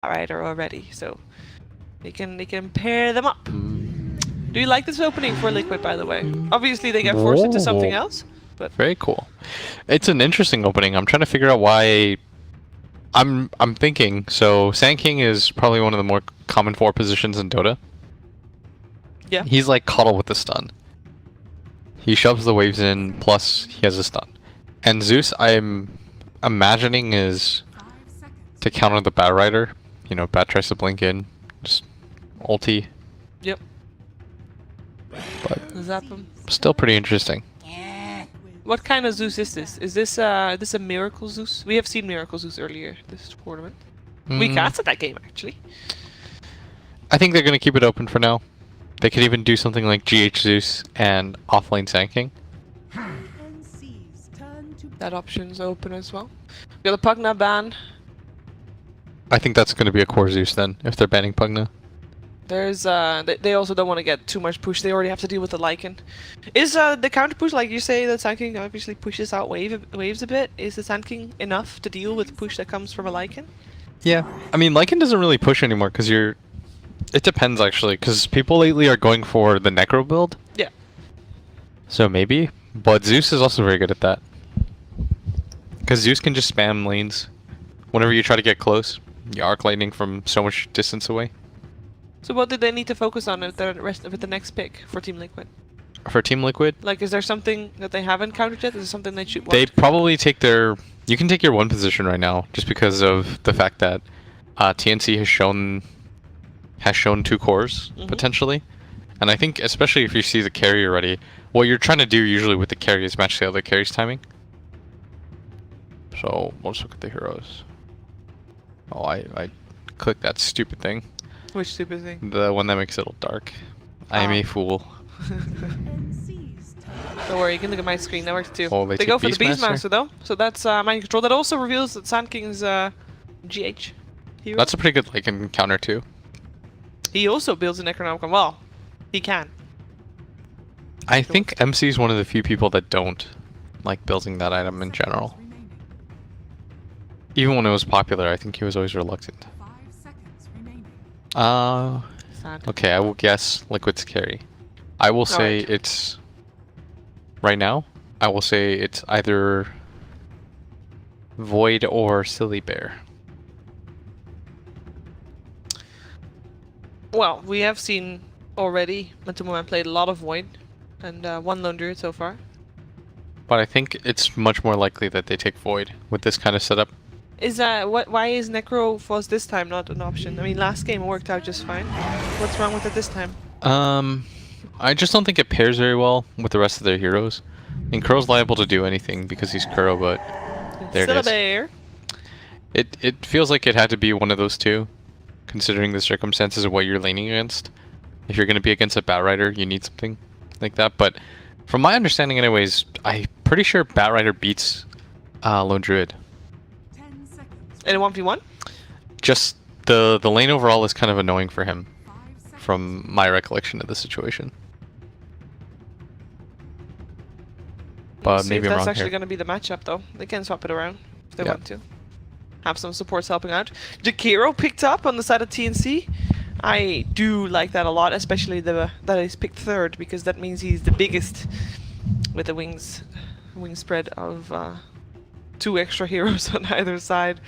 Rider already, so they can pair them up. Do you like this opening for Liquid, by the way? Obviously, they get forced into something else, but very cool. It's an interesting opening. I'm trying to figure out why. I'm thinking. So Sand King is probably one of the more common 4 positions in Dota. Yeah. He's like Coddle with the stun. He shoves the waves in, plus he has a stun. And Zeus, I'm imagining, is to counter the Bat Rider. You know, Bat tries to blink in, just ulti. Yep. But Zap him. Still pretty interesting. What kind of Zeus is this? Is this a Miracle Zeus? We have seen Miracle Zeus earlier this tournament. We casted that game, actually. I think they're going to keep it open for now. They could even do something like GH Zeus and offlane Sand King. That option's open as well. We got the Pugna ban. I think that's going to be a core Zeus then, if they're banning Pugna. There's they also don't want to get too much push. They already have to deal with the Lycan. Is the counter push, like you say, that Sand King obviously pushes out waves a bit? Is the Sand King enough to deal with push that comes from a Lycan? Yeah, I mean Lycan doesn't really push anymore because you're. It depends actually, because people lately are going for the Necro build. Yeah. So maybe, but Zeus is also very good at that. Because Zeus can just spam lanes. Whenever you try to get close, you arc lightning from so much distance away. So what did they need to focus on with the next pick for Team Liquid? For Team Liquid? Like, is there something that they haven't countered yet? Is there something they should want? They probably take their... You can take your 1 position right now, just because of the fact that TNC has shown 2 cores, potentially. And I think, especially if you see the carry already, what you're trying to do usually with the carry is match the other carry's timing. So, let's look at the heroes. Oh, I clicked that stupid thing. Which stupid thing? The one that makes it all dark. I am a fool. Don't worry, you can look at my screen. That works too. Oh, they go for the Beastmaster though, so that's mind control. That also reveals that Sand King's GH hero. That's a pretty good Lycan counter too. He also builds a Necronomicon. Well, he can. I think MC is one of the few people that don't like building that item in general. Even when it was popular, I think he was always reluctant. Okay, I will guess Liquid's carry. I will say it's... Right now, I will say it's either Void or Silly Bear. Well, we have seen already, Matumoman played a lot of Void, and 1 Lone Druid so far. But I think it's much more likely that they take Void with this kind of setup. Is why is Necro Fuzz this time not an option? I mean, last game worked out just fine. What's wrong with it this time? I just don't think it pairs very well with the rest of their heroes. And Kuro's liable to do anything because he's Kuro, but there it is. Bear. It feels like it had to be one of those two, considering the circumstances of what you're laning against. If you're going to be against a Bat Rider, you need something like that. But from my understanding anyways, I'm pretty sure Bat Rider beats Lone Druid. In a 1v1? Just the lane overall is kind of annoying for him, from my recollection of the situation. But maybe I'm wrong here. That's actually going to be the matchup, though. They can swap it around if they want to. Have some supports helping out. Jakiro picked up on the side of TNC. I do like that a lot, especially that he's picked 3rd, because that means he's the biggest with the wing spread of 2 extra heroes on either side.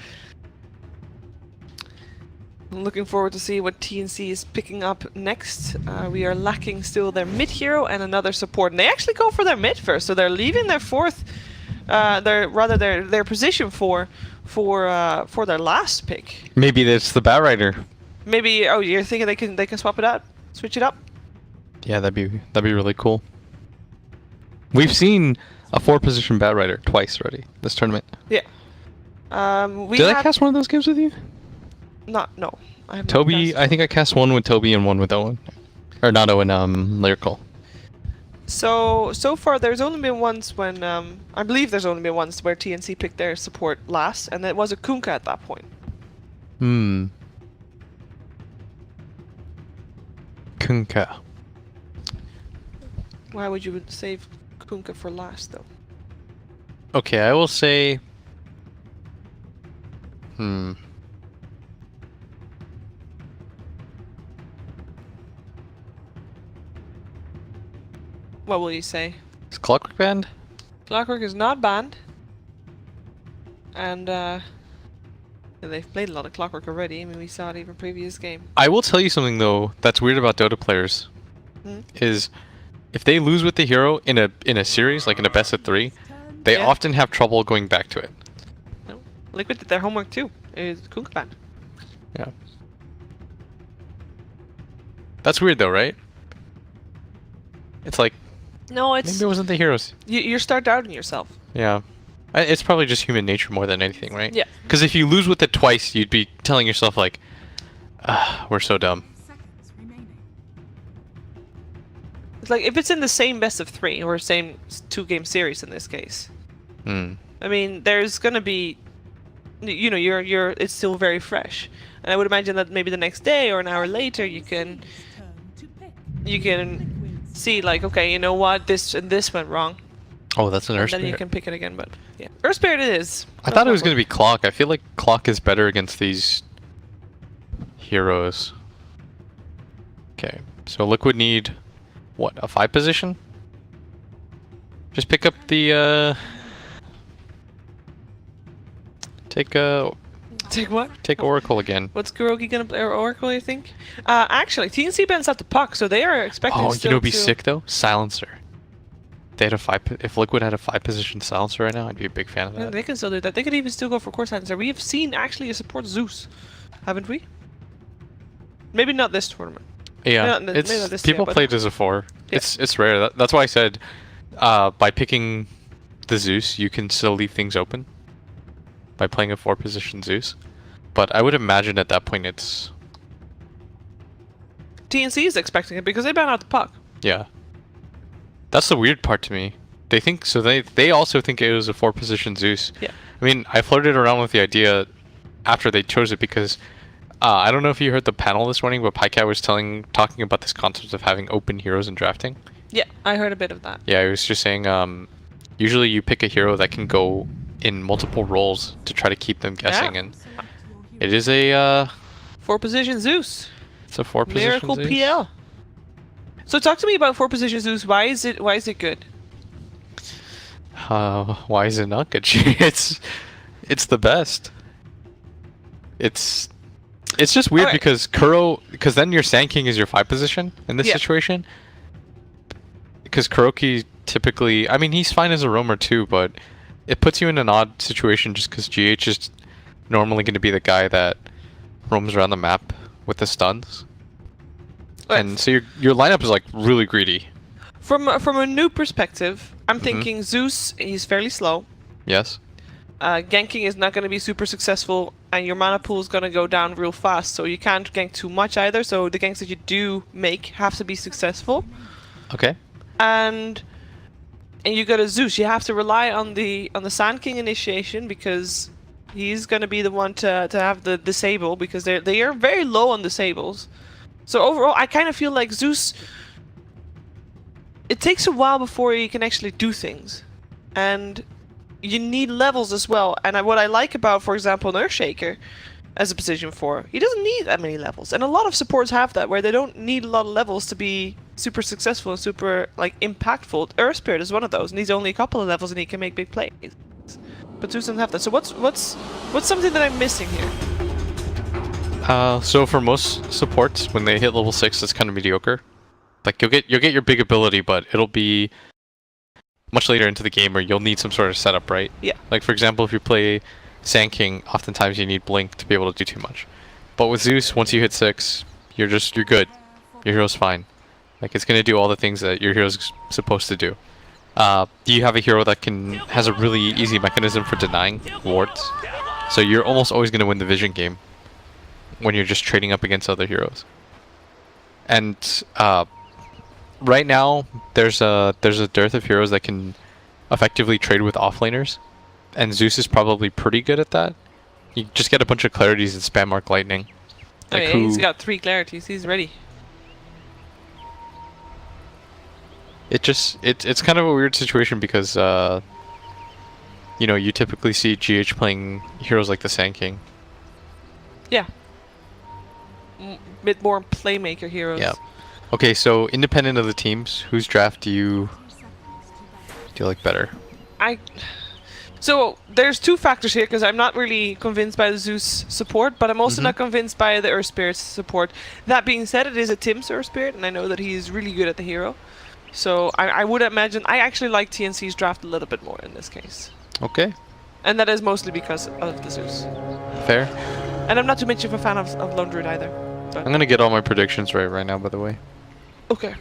I'm looking forward to see what TNC is picking up next. We are lacking still their mid hero and another support, and they actually go for their mid first, so they're leaving their 4th, their position for their last pick. Maybe that's the Bat Rider. Maybe you're thinking they can swap it out, switch it up. Yeah, that'd be really cool. We've seen a 4-position Bat Rider twice already this tournament. Yeah. Did I cast one of those games with you? No. I have Toby, I think I cast one with Toby and one with Owen. Or not Owen, Lyrical. So far there's only been once when, I believe there's only been once where TNC picked their support last, and it was a Kunkka at that point. Kunkka. Why would you save Kunkka for last, though? Okay, I will say... what will you say? Is Clockwork banned? Clockwork is not banned. And they've played a lot of Clockwork already. I mean, we saw it even previous game. I will tell you something though that's weird about Dota players. Is if they lose with the hero in a series, like in a best of 3, they often have trouble going back to it. No. Liquid did their homework too. Is Kunkka banned. Yeah. That's weird though, right? It's like, no, it's maybe it wasn't the heroes. You start doubting yourself. Yeah. It's probably just human nature more than anything, right? Yeah. Because if you lose with it twice, you'd be telling yourself like, we're so dumb. It's like if it's in the same best of 3 or same 2-game series in this case. Hmm. I mean, there's gonna be, you know, it's still very fresh, and I would imagine that maybe the next day or an hour later you can see like, okay, you know what, this and this went wrong. Oh, that's an Earth Then you Spirit. can pick it again, but yeah, Earth Spirit it is. I thought it was gonna be Clock. I feel like Clock is better against these heroes. Okay, so Liquid need what, a 5 position? Just pick up the take what? Take Oracle again. What's Kuroki gonna play? Or Oracle, I think. Actually, TNC bans out the puck, so they are expecting. Oh, still you know, what'd be to... sick though. Silencer. They had a 5. If Liquid had a 5-position silencer right now, I'd be a big fan of Yeah, that. they can still do that. They could even still go for core silencer. We have seen actually a support Zeus, haven't we? Maybe not this tournament. Yeah, maybe not this people year, but- played as a 4. Yeah. It's rare. That's why I said by picking the Zeus, you can still leave things open by playing a 4-position Zeus. But I would imagine at that point it's TNC is expecting it because they ban out the puck. yeah. That's the weird part to me. They think so. They also think it was a 4-position Zeus. Yeah. I mean, I flirted around with the idea after they chose it because I don't know if you heard the panel this morning, but Pycat was talking about this concept of having open heroes in drafting. Yeah, I heard a bit of that. Yeah, he was just saying usually you pick a hero that can go in multiple roles to try to keep them guessing, and it is a 4-position Zeus. it's a 4-position Miracle Zeus. PL. So talk to me about 4-position Zeus. Why is it good? Why is it not good? it's the best. It's just weird Alright. because then your Sand King is your 5 position in this Yeah. situation. Because Kuroki typically, I mean, he's fine as a roamer too, but it puts you in an odd situation just because GH is normally going to be the guy that roams around the map with the stuns. And so your lineup is like really greedy. From a new perspective, I'm thinking Zeus. He's fairly slow. Yes. Ganking is not going to be super successful, and your mana pool is going to go down real fast. So you can't gank too much either. So the ganks that you do make have to be successful. Okay. And you got a Zeus. You have to rely on the Sand King initiation because he's going to be the one to have the disable because they are very low on disables. So overall, I kind of feel like Zeus, it takes a while before you can actually do things. And you need levels as well. And what I like about, for example, an Earthshaker as a position 4, he doesn't need that many levels. And a lot of supports have that, where they don't need a lot of levels to be super successful and super like impactful. Earth Spirit is one of those, and he's only a couple of levels and he can make big plays. But Zeus doesn't have that. So what's something that I'm missing here? So for most supports, when they hit level 6, it's kind of mediocre. Like you'll get your big ability, but it'll be much later into the game where you'll need some sort of setup, right? Yeah. Like for example, if you play Sand King, oftentimes you need Blink to be able to do too much. But with Zeus, once you hit 6, you're good. Your hero's fine. Like it's gonna do all the things that your hero's supposed to do. You have a hero that has a really easy mechanism for denying wards, so you're almost always gonna win the vision game when you're just trading up against other heroes. And right now, there's a dearth of heroes that can effectively trade with offlaners, and Zeus is probably pretty good at that. You just get a bunch of clarities and spam Arc Lightning. Like He's got 3 clarities. He's ready. It's kind of a weird situation because you know, you typically see GH playing heroes like the Sand King. Yeah. Bit more playmaker heroes. Yeah. Okay, so independent of the teams, whose draft do you do you like better? So there's two factors here, because I'm not really convinced by the Zeus support, but I'm also not convinced by the Earth Spirit's support. That being said, it is a Tim's Earth Spirit, and I know that he's really good at the hero. So I would imagine I actually like TNC's draft a little bit more in this case. Okay. And that is mostly because of the Zeus. Fair. And I'm not too much of a fan of Lone Druid either. But I'm gonna get all my predictions right now, by the way. okay.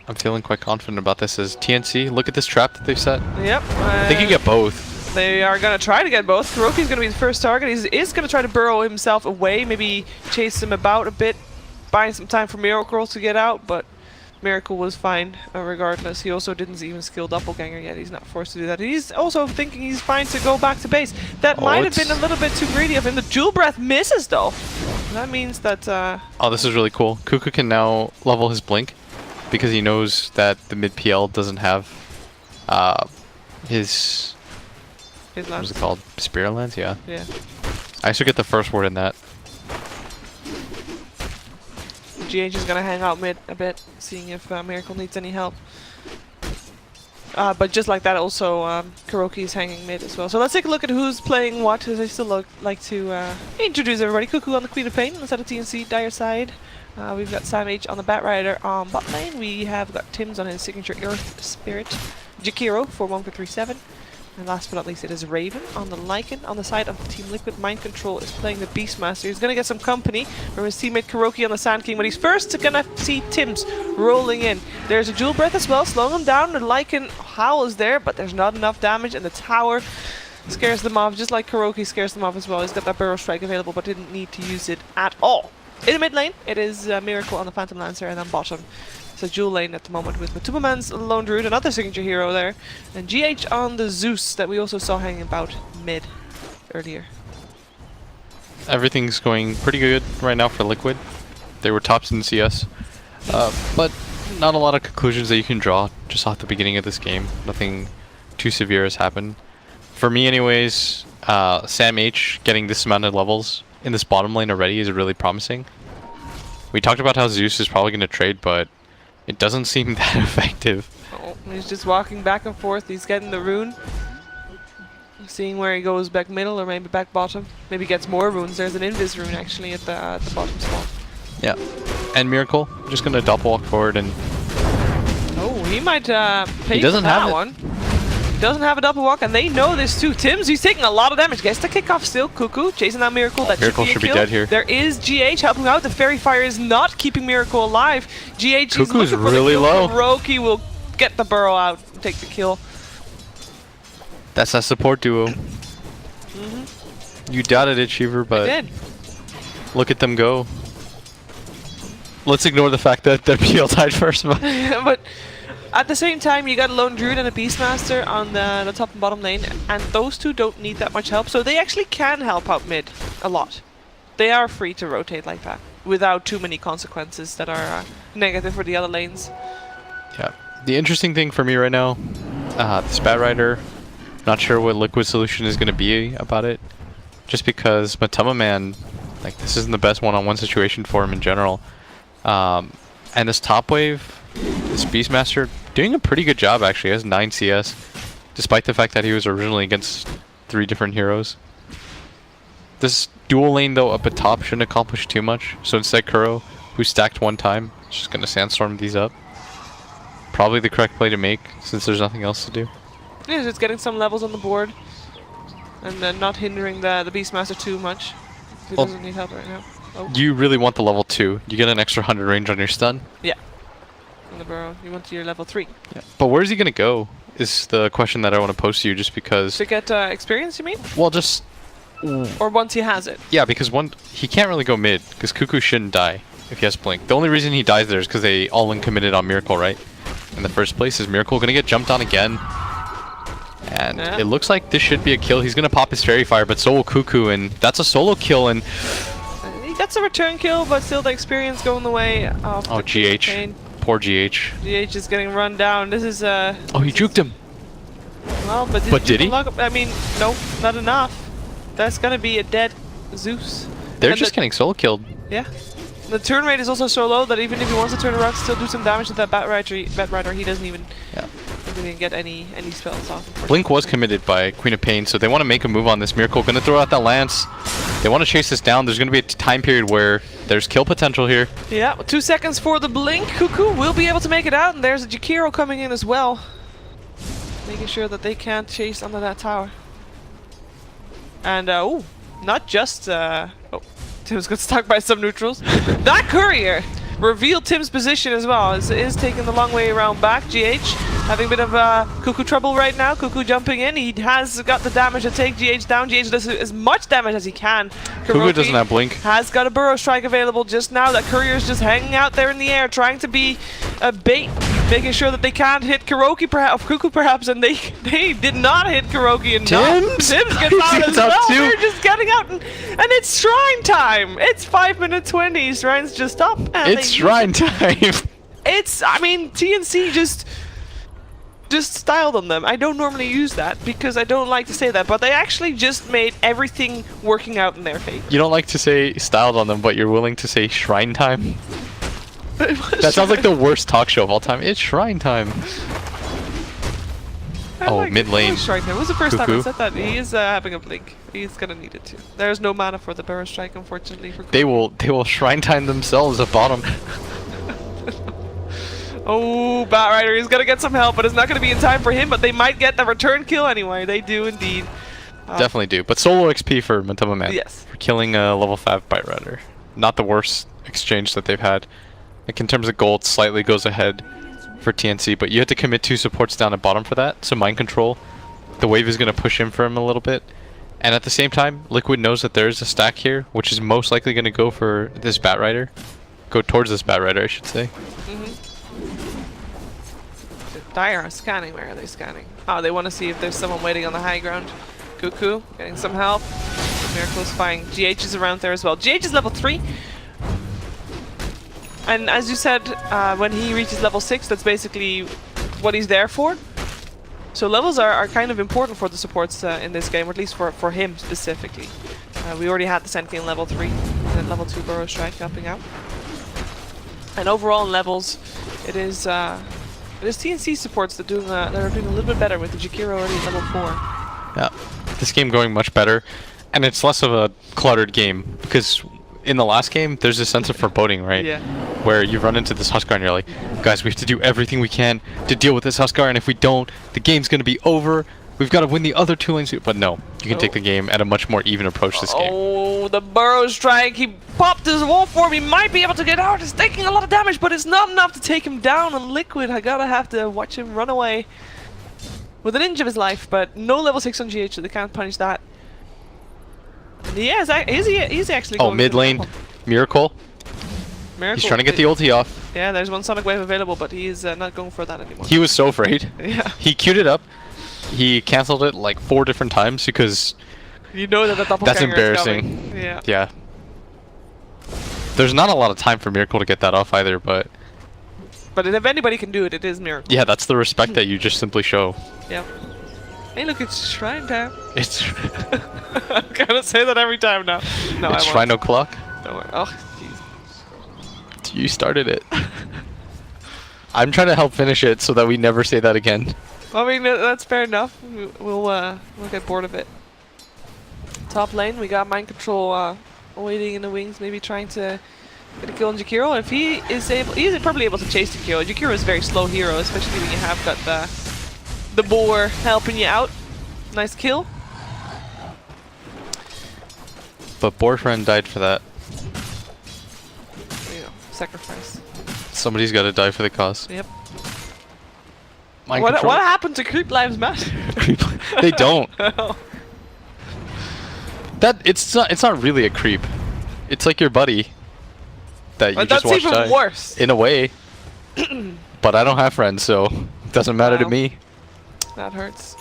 I'm feeling quite confident about this. As TNC, look at this trap that they've set. Yep. They can get both. They are going to try to get both. Kuroki's going to be the first target. He is going to try to burrow himself away, maybe chase him about a bit, buying some time for Miracle to get out, but Miracle was fine regardless. He also didn't even skill Doppelganger yet. He's not forced to do that. He's also thinking he's fine to go back to base. That might have been a little bit too greedy of him. The Jewel Breath misses though. That means that... oh, this is really cool. Cuckoo can now level his Blink because he knows that the mid PL doesn't have his what is it called? Spirit Lance? Yeah. Yeah. I should get the first word in that. GH is gonna hang out mid a bit, seeing if Miracle needs any help. But just like that, also Kuroki is hanging mid as well. So let's take a look at who's playing what. As I still like to introduce everybody. Cuckoo on the Queen of Pain instead of TNC Dire side. We've got Sam H on the Bat Rider on bot lane. We have got Tim's on his signature Earth Spirit. Jakiro for 1-4-3-7. And last but not least, it is Raven on the Lycan. On the side of Team Liquid, Mind Control is playing the Beastmaster. He's going to get some company from his teammate Kuroki on the Sand King, but he's first going to see Tim's rolling in. There's a Jewel Breath as well, slowing him down. The Lycan Howl is there, but there's not enough damage, and the tower scares them off, just like Kuroki scares them off as well. He's got that Burrow Strike available, but didn't need to use it at all. In the mid lane, it is Miracle on the Phantom Lancer, and on bottom, it's a dual lane at the moment with Matumaman's Lone Druid, another signature hero there, and GH on the Zeus that we also saw hanging about mid earlier. Everything's going pretty good right now for Liquid. They were tops in CS, but not a lot of conclusions that you can draw just off the beginning of this game. Nothing too severe has happened. For me anyways, Sam H getting this amount of levels in this bottom lane already is really promising. We talked about how Zeus is probably going to trade, but it doesn't seem that effective. Oh, he's just walking back and forth. He's getting the rune. Seeing where he goes back middle or maybe back bottom. Maybe gets more runes. There's an Invis rune actually at the bottom spot. Yeah. And Miracle just going to double walk forward and... oh, he might pay he doesn't for that have one. Doesn't have a double walk, and they know this too. Tim's, he's taking a lot of damage. Gets the kickoff still. Cuckoo chasing that Miracle. That Miracle should be dead here. There is GH helping out. The Fairy Fire is not keeping Miracle alive. GH Cuckoo is really low. Kuroki will get the burrow out and take the kill. That's that support duo. You doubted it, Cheever, but I did. Look at them go. Let's ignore the fact that their PL died first. But at the same time, you got a Lone Druid and a Beastmaster on the top and bottom lane, and those two don't need that much help, so they actually can help out mid a lot. They are free to rotate like that, without too many consequences that are negative for the other lanes. Yeah. The interesting thing for me right now, this Bat Rider, not sure what Liquid solution is going to be about it, just because Matama Man, like, this isn't the best one-on-one situation for him in general. And this top wave, this Beastmaster, doing a pretty good job actually. He has 9 CS, despite the fact that he was originally against 3 different heroes. This dual lane though up at top shouldn't accomplish too much, so instead Kuro, who stacked one time, is just going to sandstorm these up. Probably the correct play to make, since there's nothing else to do. Yeah, it's getting some levels on the board, and then not hindering the Beastmaster too much. He doesn't need help right now. Oh. You really want the level 2. You get an extra 100 range on your stun. Yeah. On the burrow. You want your level 3. Yeah. But where's he going to go is the question that I want to pose to you, just because... to get experience, you mean? Well, just... or once he has it? Yeah, because he can't really go mid, because Cuckoo shouldn't die if he has Blink. The only reason he dies there is because they all-in committed on Miracle, right? In the first place, is Miracle going to get jumped on again? And it looks like this should be a kill. He's going to pop his Fairy Fire, but so will Cuckoo, and that's a solo kill, and... he gets a return kill, but still the experience going the way of oh, GH. Poor GH. GH is getting run down. This is oh, he juked him. Well, but did he? I mean, no, not enough. That's gonna be a dead Zeus. They're just getting solo killed. Yeah. The turn rate is also so low that even if he wants to turn around, still do some damage with that Bat Rider, he doesn't even He didn't get any spells off. Blink was committed by Queen of Pain, so they want to make a move on this. Miracle gonna throw out that Lance. They want to chase this down. There's gonna be a time period where there's kill potential here. Yeah, 2 seconds for the Blink. Cuckoo will be able to make it out, and there's a Jakiro coming in as well. Making sure that they can't chase under that tower. And, oh, not just, oh, Tim's got stuck by some neutrals. That courier revealed Tim's position as well. Is taking the long way around back. GH having a bit of Cuckoo trouble right now. Cuckoo jumping in. He has got the damage to take GH down. GH does as much damage as he can. Cuckoo doesn't have Blink. Has got a Burrow Strike available just now. That courier is just hanging out there in the air, trying to be a bait, making sure that they can't hit Kuroki perhaps, Cuckoo perhaps, and they did not hit Kuroki. And Tims gets out as well. They're just getting out, and it's Shrine time. It's 5 minutes 20. Shrine's just up. And it's Shrine time. It's, I mean, TNC just styled on them. I don't normally use that because I don't like to say that, but they actually just made everything working out in their favor. You don't like to say styled on them, but you're willing to say Shrine time? That sounds like the worst talk show of all time. It's Shrine time. Oh, mid lane. Shrine time. It was the first time Cuckoo. I said that. He is having a Blink. He's gonna need it too. There's no mana for the Burrow Strike, unfortunately. For They will Shrine time themselves at bottom. Oh, Batrider, he's gonna get some help, but it's not gonna be in time for him, but they might get the return kill anyway. They do indeed. Definitely do. But solo XP for Matoma Man. Yes. For killing a level 5 Batrider. Not the worst exchange that they've had. Like in terms of gold, slightly goes ahead for TNC, but you have to commit 2 supports down at bottom for that. So Mind Control, the wave is going to push in for him a little bit. And at the same time, Liquid knows that there's a stack here, which is most likely going to go for this Batrider. Go towards this Batrider, I should say. Dire are scanning. Where are they scanning? Oh, they want to see if there's someone waiting on the high ground. Cuckoo getting some help. Miracle's fine. GH is around there as well. GH is level 3. And as you said, when he reaches level 6, that's basically what he's there for. So levels are kind of important for the supports in this game, or at least for him specifically. We already had the Senki in level 3, and then level 2 Burrow Strike helping out. And overall in levels, it is TNC supports that are doing a little bit better, with the Jakiro already at level 4. Yeah, this game going much better, and it's less of a cluttered game, because in the last game, there's a sense of foreboding, right? Yeah. Where you run into this Huskar and you're like, guys, we have to do everything we can to deal with this Huskar, and if we don't, the game's going to be over. We've got to win the other 2 lanes. But no, you can take the game at a much more even approach this game. Oh, the Burrow Strike. He popped his wall form. He might be able to get out. He's taking a lot of damage, but it's not enough to take him down. And Liquid, I gotta have to watch him run away with an inch of his life, but no level 6 on GH, so they can't punish that. And is he actually going mid lane, Miracle. He's trying to get the ulti off. Yeah, there's one Sonic Wave available, but he's not going for that anymore. He was so afraid. Yeah. He queued it up. He cancelled it like 4 different times because you know that the doppelganger that's embarrassing. is coming. Yeah. Yeah. There's not a lot of time for Miracle to get that off either, but if anybody can do it, it is Miracle. yeah, that's the respect that you just simply show. Yeah. Hey, look, it's Shrine time. It's I'm gonna say that every time now. No, it's I won't. Shrine o'clock. Don't worry. Oh, jeez. You started it. I'm trying to help finish it so that we never say that again. I mean, that's fair enough. We'll get bored of it. Top lane, we got Mind Control waiting in the wings, maybe trying to get a kill on Jakiro. If he is able, he's probably able to chase Jakiro. Jakiro is a very slow hero, especially when you have got the boar helping you out. Nice kill. But Boyfriend died for that. You know, sacrifice. Somebody's got to die for the cause. Yep. Mind What control. happened to Creep Lives Matter? They don't. It's not really a creep. It's like your buddy that you just watched die. That's even worse. In a way. But I don't have friends, so it doesn't matter to me. That hurts.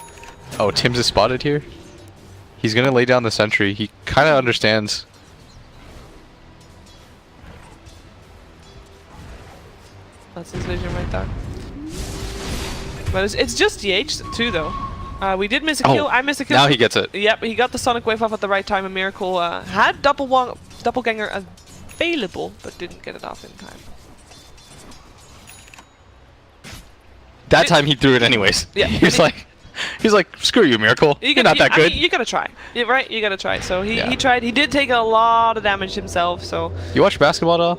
Oh, Tim's is spotted here. He's gonna lay down the sentry. He kind of understands. That's his vision right there. But it's just DH too, though. We did miss a kill. I missed a kill. Now he gets it. Yep, he got the Sonic Wave off at the right time. And Miracle had Doppelganger available, but didn't get it off in time. That time he threw it anyways. Yeah. He's like, screw you, Miracle. You're not that good. You gotta try. Right? You gotta try. So he Yeah. tried. He did take a lot of damage himself. So You watch basketball at all?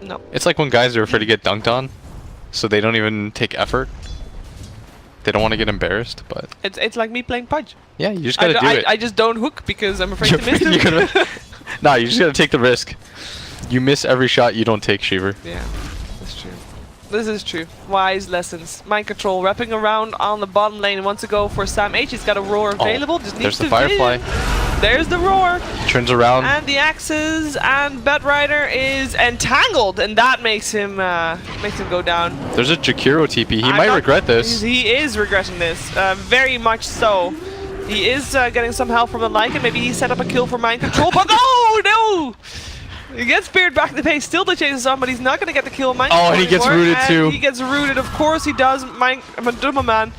no. It's like when guys are afraid to get dunked on, so they don't even take effort. They don't want to get embarrassed, but It's like me playing Pudge. yeah, you just gotta do it. I just don't hook because I'm afraid to miss it. Nah, you just gotta take the risk. You miss every shot you don't take, Shiver. Yeah, that's true. This is true. Wise lessons. Mind control. Wrapping around on the bottom lane. Wants to go for Sam H. He's got a roar available. Just needs There's to the Firefly. There's the roar. Turns around. And the axes, and Bedrider is entangled, and that makes him go down. There's a Jakiro TP. He I'm might not- regret this. He is regretting this, very much so. He is getting some help from the Lycan. Maybe he set up a kill for mind control, but oh no! He gets speared back to base, still to chase on, but he's not going to get the kill. Mind Oh, and he gets rooted too. He gets rooted, of course he does. Maduma man.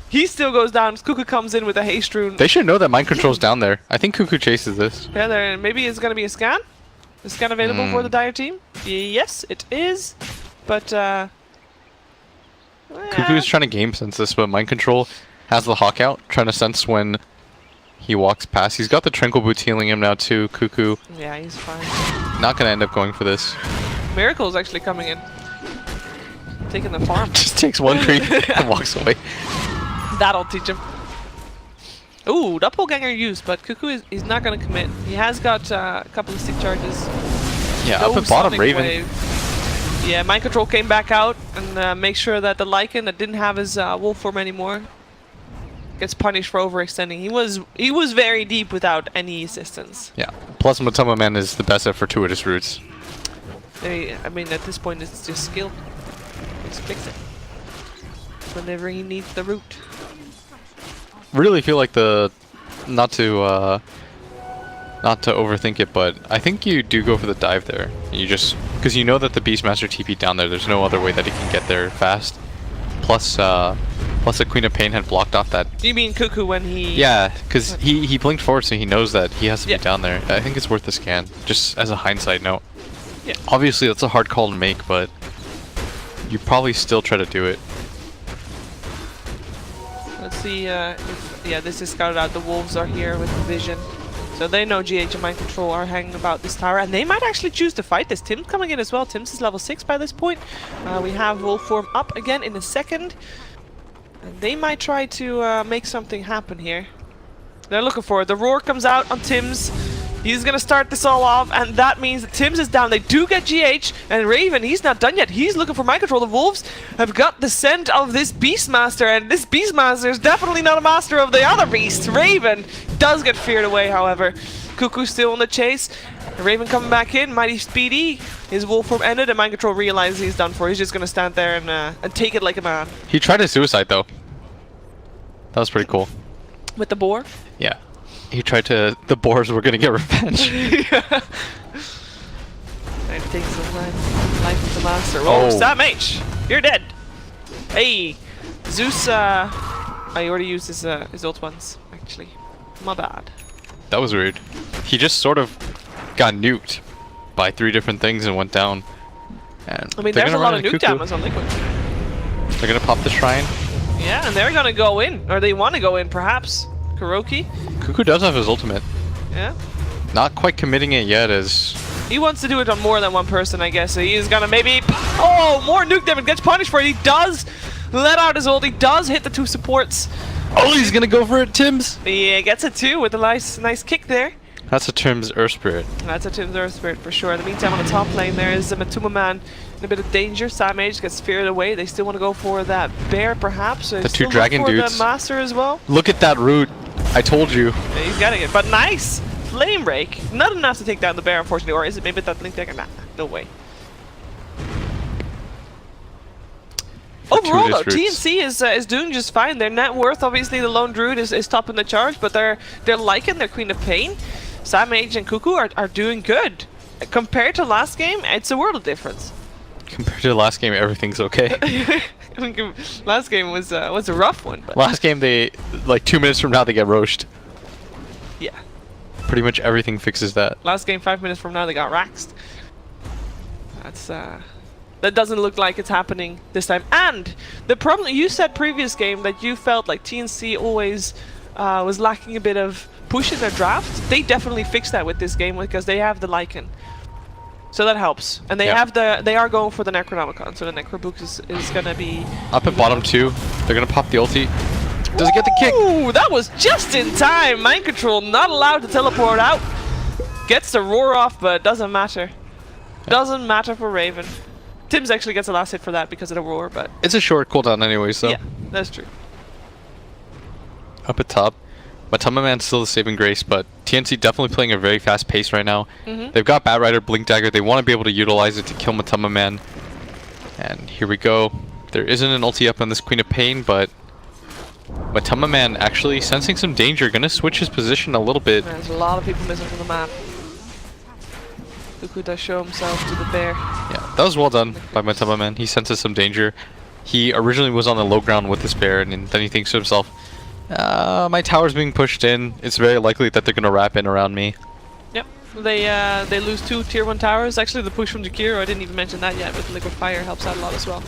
He still goes down. Cuckoo comes in with a haste rune. They should know that mind control's down there. I think Cuckoo chases this. Yeah, there. Maybe it's going to be a scan. A scan available for the Dire team? Yes, it is. But Cuckoo's trying to game sense this, but mind control has the hawk out, trying to sense when he walks past. He's got the Tranquil Boots healing him now too. Cuckoo yeah, he's fine. not gonna end up going for this. Miracle's actually coming in. Taking the farm. Just takes one creep and walks away. That'll teach him. Ooh, doppelganger used, but Cuckoo is not going to commit. He has got a couple of stick charges. Yeah, No up at bottom, Sonic Raven. Wave. Yeah, mind control came back out and make sure that the Lycan that didn't have his wolf form anymore gets punished for overextending. He was very deep without any assistance. Yeah. Plus, Matoma Man is the best at fortuitous routes. I mean, at this point, it's just skill. Just fix it. Whenever he needs the root. Really feel like not to overthink it, but I think you do go for the dive there. You just because you know that the Beastmaster TP down there. There's no other way that he can get there fast. Plus the Queen of Pain had blocked off that. You mean Cuckoo when he? Yeah, because he blinked forward, so he knows that he has to Yeah. be down there. I think it's worth the scan, just as a hindsight note. Yeah. Obviously, that's a hard call to make, but you probably still try to do it. Let's see if this is scouted out. The wolves are here with the vision. So they know GH and Mind Control are hanging about this tower, and they might actually choose to fight this. Tim's coming in as well. Tim's is level 6 by this point. We have wolf form up again in a second. And they might try to make something happen here. They're looking for it. The roar comes out on Tim's. He's gonna start this all off, and that means that Tim's is down. They do get GH, and Raven, he's not done yet. He's looking for mind control. The Wolves have got the scent of this Beastmaster, and this Beastmaster is definitely not a master of the other beast. Raven does get feared away, however. Cuckoo still on the chase. Raven coming back in, mighty speedy. His wolf form ended, and mind control realizes he's done for. He's just gonna stand there and take it like a man. He tried a suicide though. That was pretty cool. With the boar? Yeah. He tried to. The boars were gonna get revenge. Trying to take some life of the master. Oh, Sam H! You're dead! Hey! Zeus, I already used his ult once, actually. My bad. That was weird. He just sort of got nuked by 3 different things and went down. And I mean, there's a lot of nuke damage on Liquid. They're gonna pop the shrine. Yeah, and they're gonna go in. Or they want to go in, perhaps. Kuroki. Cuckoo does have his ultimate. Yeah. Not quite committing it yet as... He wants to do it on more than one person, I guess. So he's gonna maybe... Oh, more nuke damage. Gets punished for it. He does let out his ult. He does hit the 2 supports. Oh, he's gonna go for it, Tim's! Yeah, gets a 2 with a nice kick there. That's a Tim's Earth Spirit. That's a Tim's Earth Spirit for sure. In the meantime, on the top lane, there is a Matuma Man in a bit of danger. Sam H gets feared away. They still want to go for that bear, perhaps. The 2 dragon dudes. The master as well. Look at that root. I told you. Yeah, he's getting it, but nice flame break. Not enough to take down the bear, unfortunately. Or is it maybe that link dagger? Nah, no way. Overall, though, TNC is doing just fine. Their net worth, obviously, the lone druid is topping the charge, but they're liking their Queen of Pain. Sam H and Cuckoo are doing good. Compared to last game, it's a world of difference. Compared to the last game, everything's okay. I mean, last game was a rough one. But Last game, they like 2 minutes from now they get roached. yeah. Pretty much everything fixes that. Last game, 5 minutes from now, they got raxed. That's That doesn't look like it's happening this time. And the problem, you said previous game that you felt like TNC always was lacking a bit of push in their draft. They definitely fixed that with this game because they have the Lycan. So that helps. And they have they are going for the Necronomicon, so the Necrobook is gonna be... Up at bottom 2, they're gonna pop the ulti. Does it get the kick? Ooh, that was just in time! Mind Control not allowed to teleport out. Gets the roar off, but it doesn't matter. Doesn't matter for Raven. Tim's actually gets the last hit for that because of the roar, but... It's a short cooldown anyway, so... Yeah, that's true. Up at top, Matama Man's still the saving grace, but TNC definitely playing a very fast pace right now. They've got Bat Rider, Blink Dagger. They want to be able to utilize it to kill Matama Man. And here we go. There isn't an ulti up on this Queen of Pain, but Matama Man actually sensing some danger. Gonna switch his position a little bit. There's a lot of people missing from the map. Luku does show himself to the bear. Yeah, that was well done by Matama Man. He senses some danger. He originally was on the low ground with this bear, and then he thinks to himself, my tower's being pushed in. It's very likely that they're gonna wrap in around me. Yep. They lose 2 tier 1 towers. Actually, the push from Jakiro, I didn't even mention that yet, but Liquid Fire helps out a lot as well.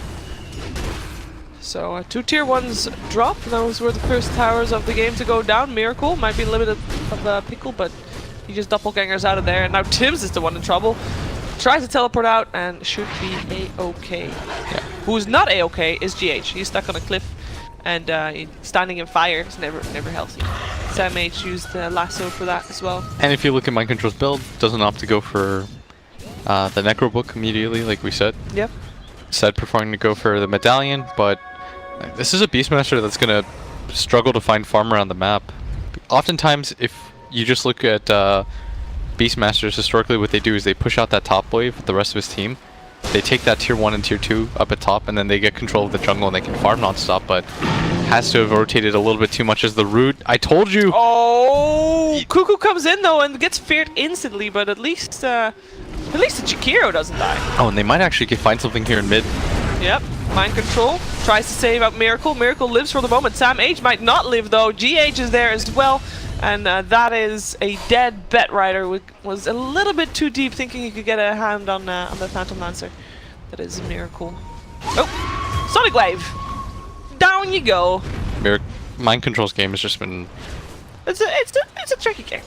So 2 tier 1s drop. Those were the first towers of the game to go down. Miracle might be a little bit of a pickle, but he just doppelgangers out of there. And now Tim's is the one in trouble. Tries to teleport out and should be A-okay. Yeah. Who's not A-okay is GH. He's stuck on a cliff. And standing in fire is never healthy. Sam H used the lasso for that as well. And if you look at Mind Control's build, doesn't opt to go for the Necrobook immediately, like we said. Yep. Instead preferring to go for the Medallion, but this is a Beastmaster that's going to struggle to find farm around the map. Oftentimes, if you just look at Beastmasters, historically what they do is they push out that top wave with the rest of his team. They take that tier 1 and tier 2 up at top, and then they get control of the jungle and they can farm non-stop, but has to have rotated a little bit too much as the root. I told you! Oh! Cuckoo comes in though and gets feared instantly, but at least the Jakiro doesn't die. Oh, and they might actually find something here in mid. Yep. Mind Control tries to save out Miracle. Miracle lives for the moment. Sam H might not live though. GH is there as well. And that is a dead Bet Rider. Was a little bit too deep, thinking he could get a hand on the Phantom Lancer. That is a miracle. Oh, Sonic Wave. Down you go. Mind Control's game has just been... It's a tricky game.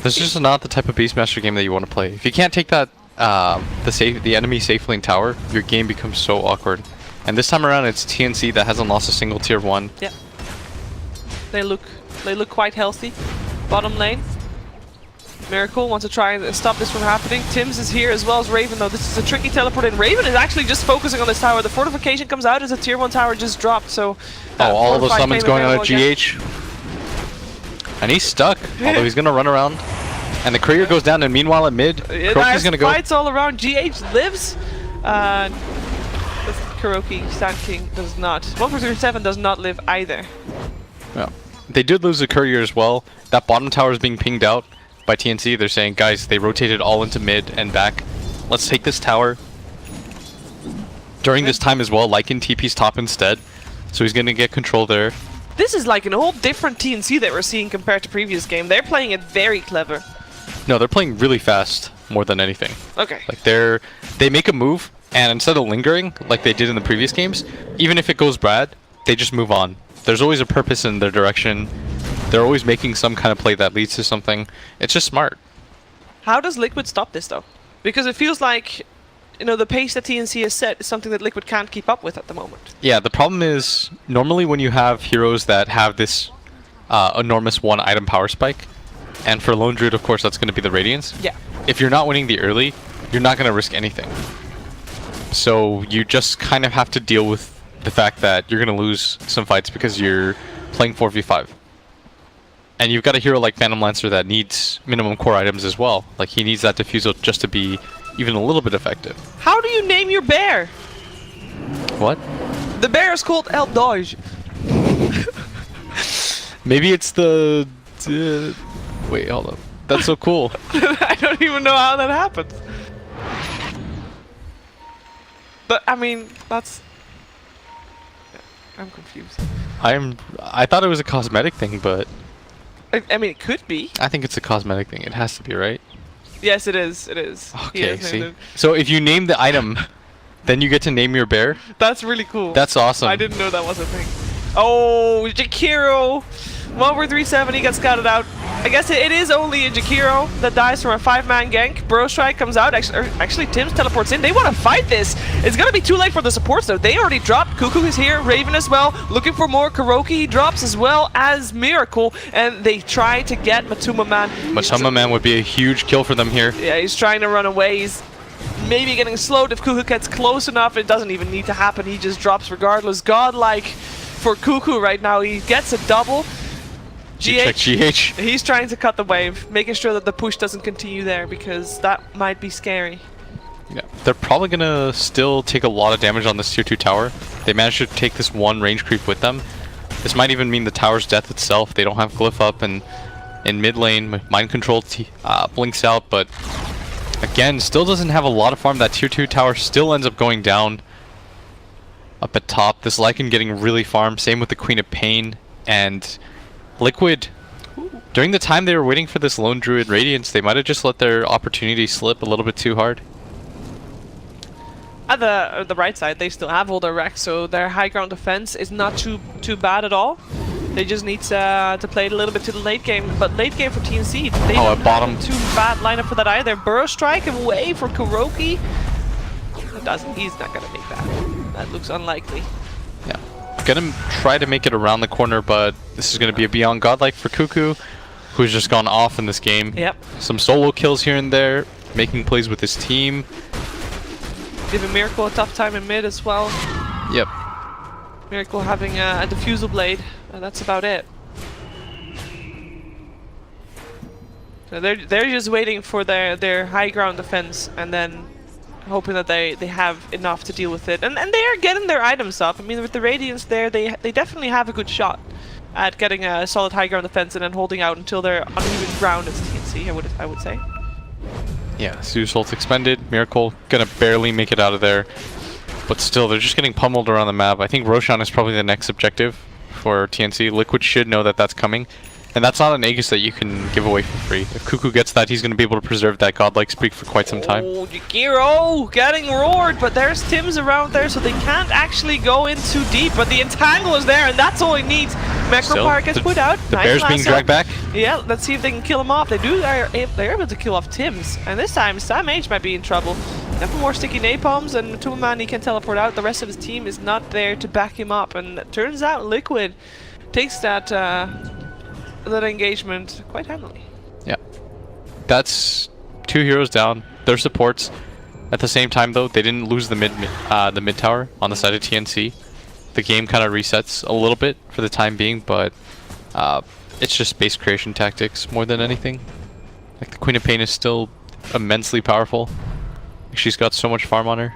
This is just not the type of Beastmaster game that you want to play. If you can't take that the enemy safe lane tower, your game becomes so awkward. And this time around, it's TNC that hasn't lost a single tier 1. Yep. They look quite healthy. Bottom lane. Miracle wants to try and stop this from happening. Tim's is here as well as Raven, though. This is a tricky teleport in. Raven is actually just focusing on this tower. The fortification comes out as a tier 1 tower just dropped, so... all of the summons going on at GH. And he's stuck, although he's going to run around. And the courier goes down, and meanwhile at mid, Kuroki's going to go. Fights all around. GH lives. Kuroki, Sand King, does not. 147 does not live either. Yeah. They did lose the courier as well. That bottom tower is being pinged out by TNC. They're saying, guys, they rotated all into mid and back. Let's take this tower. During this time as well, Lycan TP's top instead. So he's going to get control there. This is like an whole different TNC that we're seeing compared to previous game. They're playing it very clever. No, they're playing really fast more than anything. Okay. Like they make a move, and instead of lingering like they did in the previous games, even if it goes bad, they just move on. There's always a purpose in their direction. They're always making some kind of play that leads to something. It's just smart. How does Liquid stop this though? Because it feels like, you know, the pace that TNC has set is something that Liquid can't keep up with at the moment. Yeah, the problem is normally when you have heroes that have this enormous 1 item power spike, and for Lone Druid, of course, that's going to be the Radiance. Yeah. If you're not winning the early, you're not going to risk anything. So you just kind of have to deal with the fact that you're going to lose some fights because you're playing 4v5. And you've got a hero like Phantom Lancer that needs minimum core items as well. Like, he needs that Diffusal just to be even a little bit effective. How do you name your bear? What? The bear is called El Doge. Maybe it's the... wait, hold up. That's so cool. I don't even know how that happens. But, I mean, that's... I'm confused. I thought it was a cosmetic thing, but... I mean, it could be. I think it's a cosmetic thing. It has to be, right? Yes, it is. It is. Okay, see? So if you name the item Then you get to name your bear. That's really cool. That's awesome. I didn't know that was a thing. Oh, Jakiro! 1-3-7, gets scouted out. I guess it is only a Jakiro that dies from a 5-man gank. Burrow Strike comes out. Actually, Tim's teleports in. They want to fight this. It's going to be too late for the supports, though. They already dropped. Cuckoo is here. Raven as well. Looking for more. Kuroki he drops as well as Miracle. And they try to get Matuma Man. Matuma Man would be a huge kill for them here. Yeah, he's trying to run away. He's maybe getting slowed if Cuckoo gets close enough. It doesn't even need to happen. He just drops regardless. Godlike for Cuckoo right now. He gets a double. GH. He's trying to cut the wave, making sure that the push doesn't continue there because that might be scary. Yeah, they're probably gonna still take a lot of damage on this tier 2 tower. They managed to take this one range creep with them. This might even mean the tower's death itself. They don't have glyph up, and in mid lane, mind control blinks out, but again, still doesn't have a lot of farm. That tier 2 tower still ends up going down up at top. This Lycan getting really farmed. Same with the Queen of Pain and Liquid. During the time they were waiting for this Lone Druid Radiance, they might have just let their opportunity slip a little bit too hard. At the right side, they still have all their racks, so their high ground defense is not too bad at all. They just need to play it a little bit to the late game. But late game for TNC, they don't have too bad lineup for that either. Burrow Strike away for Kuroki. He's not gonna make that. That looks unlikely. Yeah. Gonna try to make it around the corner, but this is gonna be a beyond godlike for Cuckoo, who's just gone off in this game. Yep. Some solo kills here and there, making plays with his team. Giving Miracle a tough time in mid as well. Yep. Miracle having a diffusal blade. That's about it. So they're just waiting for their high ground defense and then hoping that they have enough to deal with it. And they are getting their items up. I mean, with the Radiance there, they definitely have a good shot at getting a solid high ground defense and then holding out until they're uneven ground as TNC, I would say. Yeah, Zeus ult expended. Miracle gonna barely make it out of there. But still, they're just getting pummeled around the map. I think Roshan is probably the next objective for TNC. Liquid should know that that's coming. And that's not an Aegis that you can give away for free. If Cuckoo gets that, he's going to be able to preserve that godlike streak for quite some time. Oh, Jakiro getting roared, but there's Tim's around there, so they can't actually go in too deep. But the entangle is there, and that's all he needs. Macropire gets put out. The bear's being dragged back. Yeah, let's see if they can kill him off. They're able to kill off Tim's, and this time Sam H might be in trouble. Definitely more sticky napalms, and Matuma Man, he can teleport out. The rest of his team is not there to back him up, and it turns out Liquid takes that engagement quite handily. Yeah, that's 2 heroes down. Their supports. At the same time, though, they didn't lose the mid tower on the side of TNC. The game kind of resets a little bit for the time being, but it's just base creation tactics more than anything. Like, the Queen of Pain is still immensely powerful. She's got so much farm on her.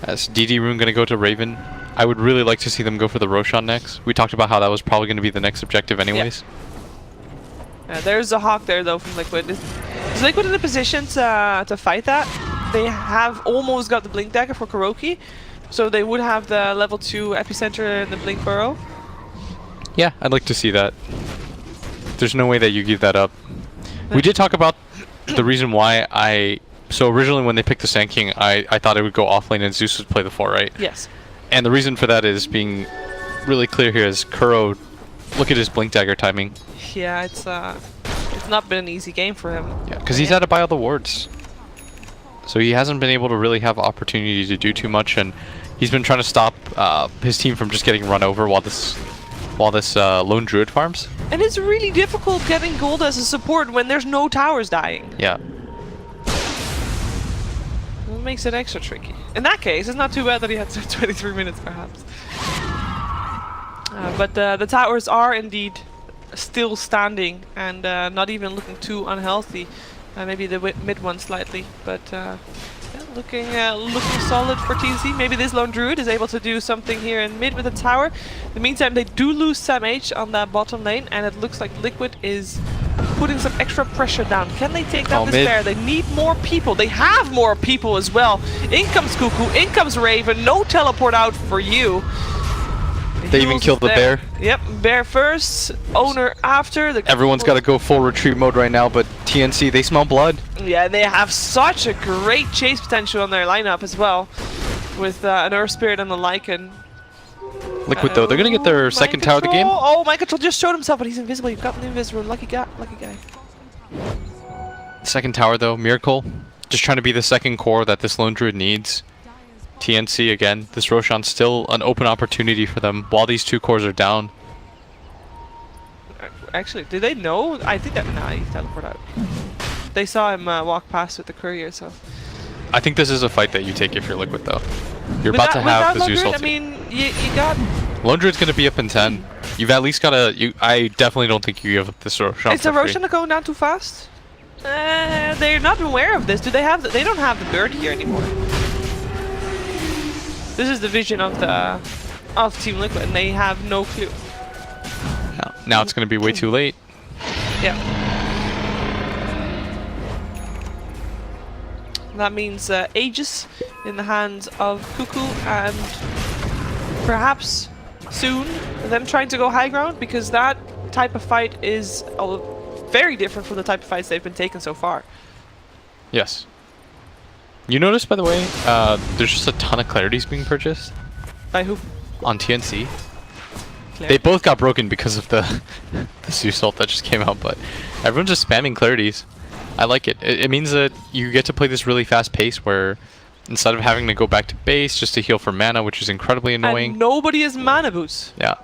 As DD Rune gonna go to Raven. I would really like to see them go for the Roshan next. We talked about how that was probably going to be the next objective anyways. Yeah, there's a Hawk there though from Liquid. Is Liquid in a position to fight that? They have almost got the Blink Dagger for Kuroki, so they would have the level 2 Epicenter and the Blink Burrow. Yeah, I'd like to see that. There's no way that you give that up. We did talk about the reason why so originally when they picked the Sand King, I thought it would go offlane and Zeus would play the 4, right? Yes. And the reason for that is being really clear here is Kuro, look at his Blink Dagger timing. Yeah, it's not been an easy game for him. Yeah, because he's had to buy all the wards. So he hasn't been able to really have opportunity to do too much, and he's been trying to stop his team from just getting run over while this Lone Druid farms. And it's really difficult getting gold as a support when there's no towers dying. Yeah. It makes it extra tricky. In that case, it's not too bad that he had 23 minutes, perhaps. But the towers are indeed still standing and not even looking too unhealthy. Maybe the mid one slightly, but yeah, looking solid for TNC. Maybe this Lone Druid is able to do something here in mid with the tower. In the meantime, they do lose Sam H on that bottom lane, and it looks like Liquid is putting some extra pressure down. Can they take down this bear? They need more people. They have more people as well. In comes Cuckoo, in comes Raven. No teleport out for you. They even killed the bear. Yep, bear first, owner after. Everyone's got to go full retreat mode right now, but TNC, they smell blood. Yeah, they have such a great chase potential on their lineup as well. with an Earth Spirit and a Lycan. Liquid though, they're gonna get their second tower of the game. Oh, Mind Control just showed himself, but he's invisible. You've got an invisible. Lucky guy. Lucky guy. Second tower though, Miracle. Just trying to be the second core that this Lone Druid needs. TNC again. This Roshan's still an open opportunity for them while these two cores are down. Actually, did they know? I think that he teleported out. They saw him walk past with the courier, so. I think this is a fight that you take if you're Liquid though. You're about to have the Zeus ulti. I mean, you got. Lone Druid's gonna be up in 10. You've at least got to. I definitely don't think you give up this Roshan. Is the Roshan going down too fast? They're not aware of this. Do they have? They don't have the bird here anymore. This is the vision of Team Liquid, and they have no clue. Now it's gonna be way too late. Yeah. That means Aegis in the hands of Cuckoo, and perhaps soon them trying to go high ground, because that type of fight is very different from the type of fights they've been taking so far. Yes. You notice, by the way, there's just a ton of clarities being purchased. By who? On TNC. They both got broken because of the Zeus ult that just came out, but everyone's just spamming clarities. I like it. It means that you get to play this really fast pace where instead of having to go back to base just to heal for mana, which is incredibly annoying. And nobody is mana boost. Yeah.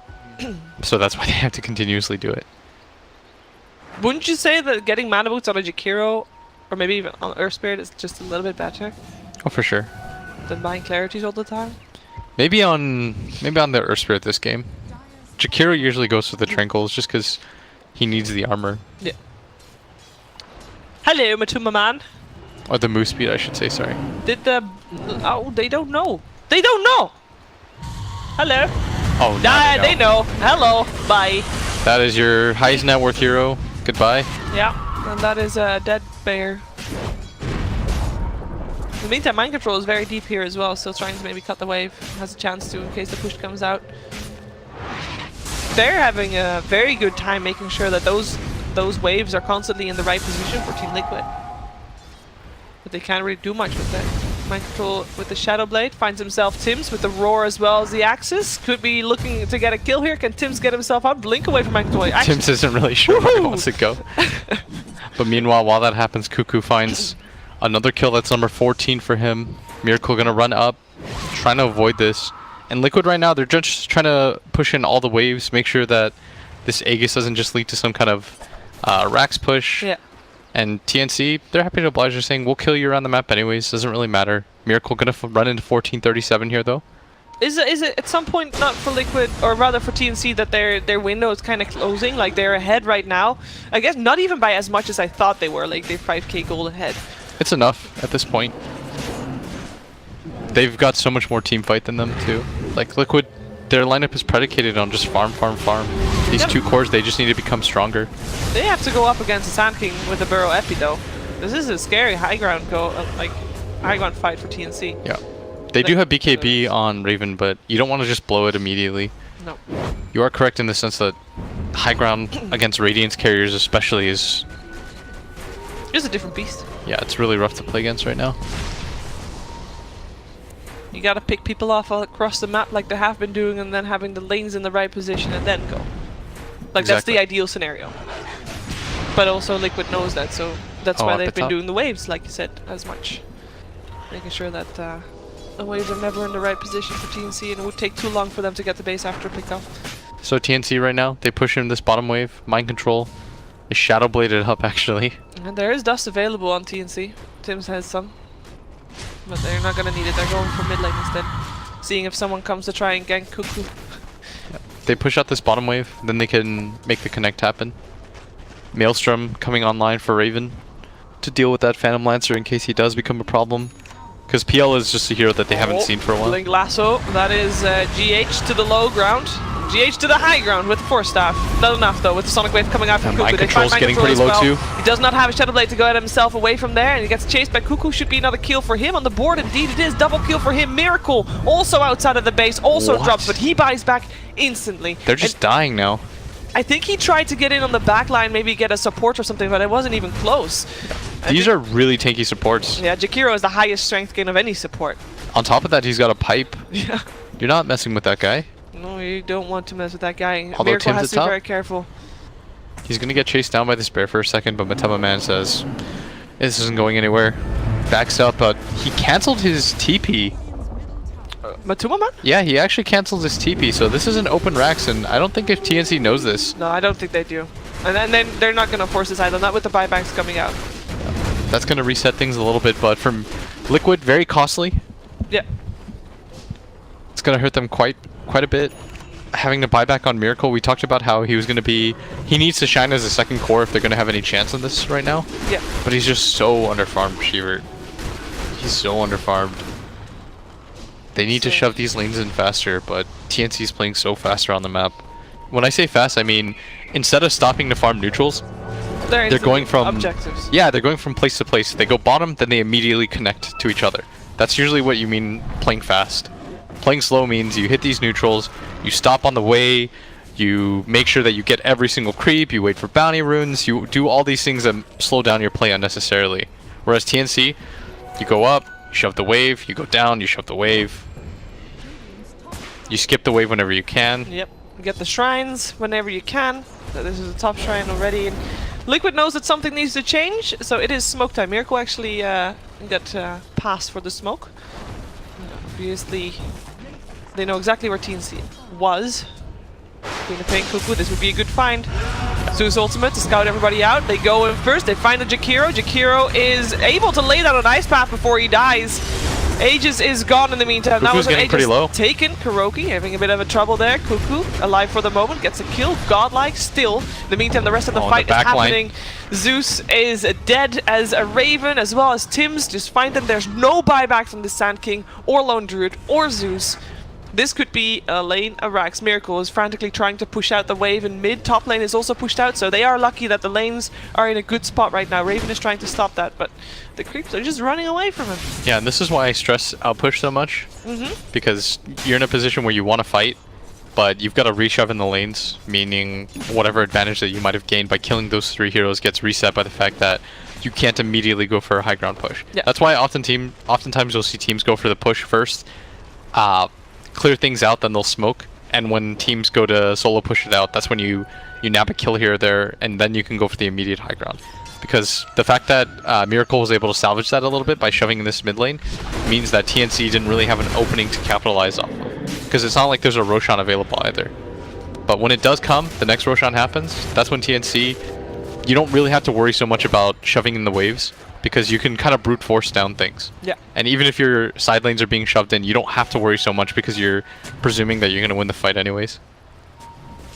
So that's why they have to continuously do it. Wouldn't you say that getting mana boots on a Jakiro, or maybe even on Earth Spirit, is just a little bit better? Oh, for sure. Than buying clarities all the time? Maybe on the Earth Spirit this game. Jakiro usually goes for the Tranquils just because he needs the armor. Yeah. Hello, Matuma man. Or the move speed, I should say, sorry. Did the... Oh, they don't know. They don't know! Hello. Oh, no, they know. Hello. Bye. That is your highest net worth hero. Goodbye. Yeah, and that is a dead bear. In the meantime, Mind Control is very deep here as well, so trying to maybe cut the wave. Has a chance to in case the push comes out. They're having a very good time making sure that those waves are constantly in the right position for Team Liquid. But they can't really do much with it. Mind Control with the Shadow Blade finds himself Tims with the Roar as well as the Axis. Could be looking to get a kill here. Can Tims get himself out? Blink away from Mind Control. Tims isn't really sure where he wants to go. But meanwhile, while that happens, Cuckoo finds another kill. That's number 14 for him. Miracle gonna run up, trying to avoid this. And Liquid right now, they're just trying to push in all the waves, make sure that this Aegis doesn't just lead to some kind of Rax push. Yeah. And TNC, they're happy to oblige. They're saying, we'll kill you around the map anyways, doesn't really matter. Miracle gonna run into 1437 here though. Is it at some point not for Liquid, or rather for TNC, that their window is kind of closing? Like they're ahead right now? I guess not even by as much as I thought they were, like they're 5k gold ahead. It's enough at this point. They've got so much more team fight than them too. Like Liquid, their lineup is predicated on just farm. These two cores, they just need to become stronger. They have to go up against the Sand King with the Burrow Epi though. This is a scary high ground high ground fight for TNC. Yeah. They do have BKB on Raven, but you don't want to just blow it immediately. No. You are correct in the sense that high ground against Radiance carriers especially is... It's a different beast. Yeah, it's really rough to play against right now. You gotta pick people off across the map like they have been doing, and then having the lanes in the right position and then go. Like That's the ideal scenario. But also Liquid knows that, so that's why they've been doing the waves, like you said, as much. Making sure that the waves are never in the right position for TNC, and it would take too long for them to get the base after a pickoff. So TNC right now, they push in this bottom wave. Mind Control is Shadow Bladed up actually. And there is dust available on TNC. Tims has some. But they're not gonna need it, they're going for mid lane instead. Seeing if someone comes to try and gank Cuckoo. Yeah. They push out this bottom wave, then they can make the connect happen. Maelstrom coming online for Raven to deal with that Phantom Lancer in case he does become a problem. Because PL is just a hero that they haven't seen for a while. Blink Lasso, that is GH to the low ground. GH to the high ground with the Force Staff. Not enough though, with the Sonic Wave coming out from Cuckoo. Mind Control's getting pretty low too. He does not have a Shadow Blade to get himself away from there, and he gets chased by Cuckoo. Should be another kill for him on the board. Indeed it is. Double kill for him. Miracle also outside of the base, also drops, but he buys back instantly. They're just dying now. I think he tried to get in on the back line, maybe get a support or something, but it wasn't even close. These are really tanky supports. Yeah, Jakiro is the highest strength gain of any support. On top of that, he's got a pipe. Yeah. You're not messing with that guy. No, you don't want to mess with that guy. Although Miracle Tim's has to at be top. very careful. He's gonna get chased down by this bear for a second, but Matema Man says, this isn't going anywhere. Backs up, but he cancelled his TP. Matuma Man? Yeah, he actually cancelled his TP, so this is an open Rax, and I don't think if TNC knows this. No, I don't think they do. And then they're not going to force this either, not with the buybacks coming out. That's gonna reset things a little bit, but from Liquid, very costly. Yeah. It's gonna hurt them quite a bit. Having to buy back on Miracle, we talked about how he was gonna be. He needs to shine as a second core if they're gonna have any chance on this right now. Yeah. But he's just so underfarmed, Shivert. He's so underfarmed. They need to shove these lanes in faster, but TNC's playing so fast around the map. When I say fast, I mean instead of stopping to farm neutrals, they're going from objectives. Yeah, they're going from place to place. They go bottom, then they immediately connect to each other. That's usually what you mean playing fast. Playing slow means you hit these neutrals, you stop on the way, you make sure that you get every single creep, you wait for bounty runes, you do all these things that slow down your play unnecessarily. Whereas TNC, you go up, you shove the wave, you go down, you shove the wave. You skip the wave whenever you can. Yep. Get the shrines whenever you can. So this is a top shrine already. And Liquid knows that something needs to change, so it is smoke time. Miracle actually got passed for the smoke. Obviously, they know exactly where TNC was. Queen of Pain, Cuckoo, this would be a good find. Zeus ultimate to scout everybody out. They go in first, they find a Jakiro. Jakiro is able to lay down an ice path before he dies. Aegis is gone in the meantime. Cuckoo's that was getting pretty low. Taken. Kuroki having a bit of a trouble there. Cuckoo alive for the moment, gets a kill. Godlike still. In the meantime, the rest of the fight is happening. Zeus is dead as a Raven, as well as Tim's. Just find them. There's no buyback from the Sand King or Lone Druid or Zeus. This could be a lane. Rax Miracle is frantically trying to push out the wave in mid. Top lane is also pushed out, so they are lucky that the lanes are in a good spot right now. Raven is trying to stop that, but the creeps are just running away from him. Yeah, and this is why I stress outpush so much. Because you're in a position where you want to fight, but you've got to reshove in the lanes, meaning whatever advantage that you might have gained by killing those 3 heroes gets reset by the fact that you can't immediately go for a high ground push. Yeah. That's why oftentimes you'll see teams go for the push first, clear things out, then they'll smoke. And when teams go to solo push it out, that's when you nab a kill here or there, and then you can go for the immediate high ground. Because the fact that Miracle was able to salvage that a little bit by shoving in this mid lane means that TNC didn't really have an opening to capitalize off of. Because it's not like there's a Roshan available either. But when it does come, the next Roshan happens, that's when TNC, you don't really have to worry so much about shoving in the waves, because you can kind of brute force down things. Yeah. And even if your side lanes are being shoved in, you don't have to worry so much because you're presuming that you're going to win the fight anyways.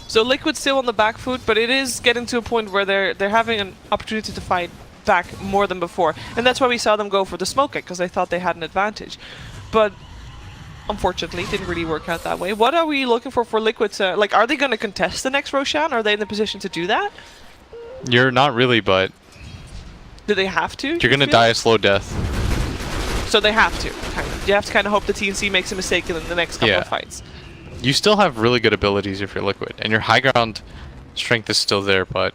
So Liquid's still on the back foot, but it is getting to a point where they're having an opportunity to fight back more than before. And that's why we saw them go for the smoke it, because they thought they had an advantage. But unfortunately, it didn't really work out that way. What are we looking for Liquid to... Like, are they going to contest the next Roshan? Are they in the position to do that? You're not really, but... Do they have to? You're going to die a slow death. So they have to, kind of. You have to kind of hope the TNC makes a mistake in the next couple of fights. You still have really good abilities if you're Liquid, and your high ground strength is still there, but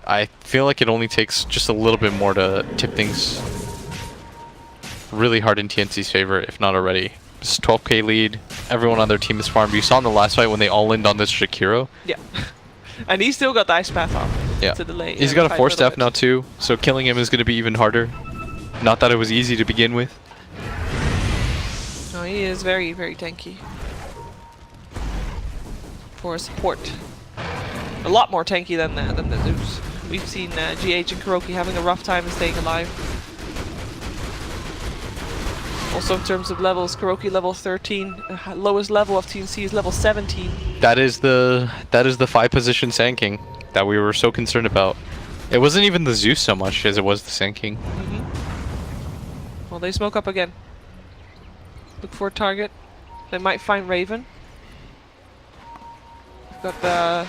I feel like it only takes just a little bit more to tip things really hard in TNC's favor, if not already. It's 12k lead, everyone on their team is farmed. You saw in the last fight when they all in on this Jakiro. Yeah. And he still got the ice path off. Yeah. To delay, he's got a 4-staff now too, so killing him is going to be even harder. Not that it was easy to begin with. No, he is very, very tanky. For support. A lot more tanky than the Zeus. We've seen GH and Kuroki having a rough time staying alive. Also in terms of levels, Kuroki level 13, lowest level of TNC is level 17. That is the 5-position Sand King that we were so concerned about. It wasn't even the Zeus so much as it was the Sand King. Well, they smoke up again. Look for a target. They might find Raven. Got the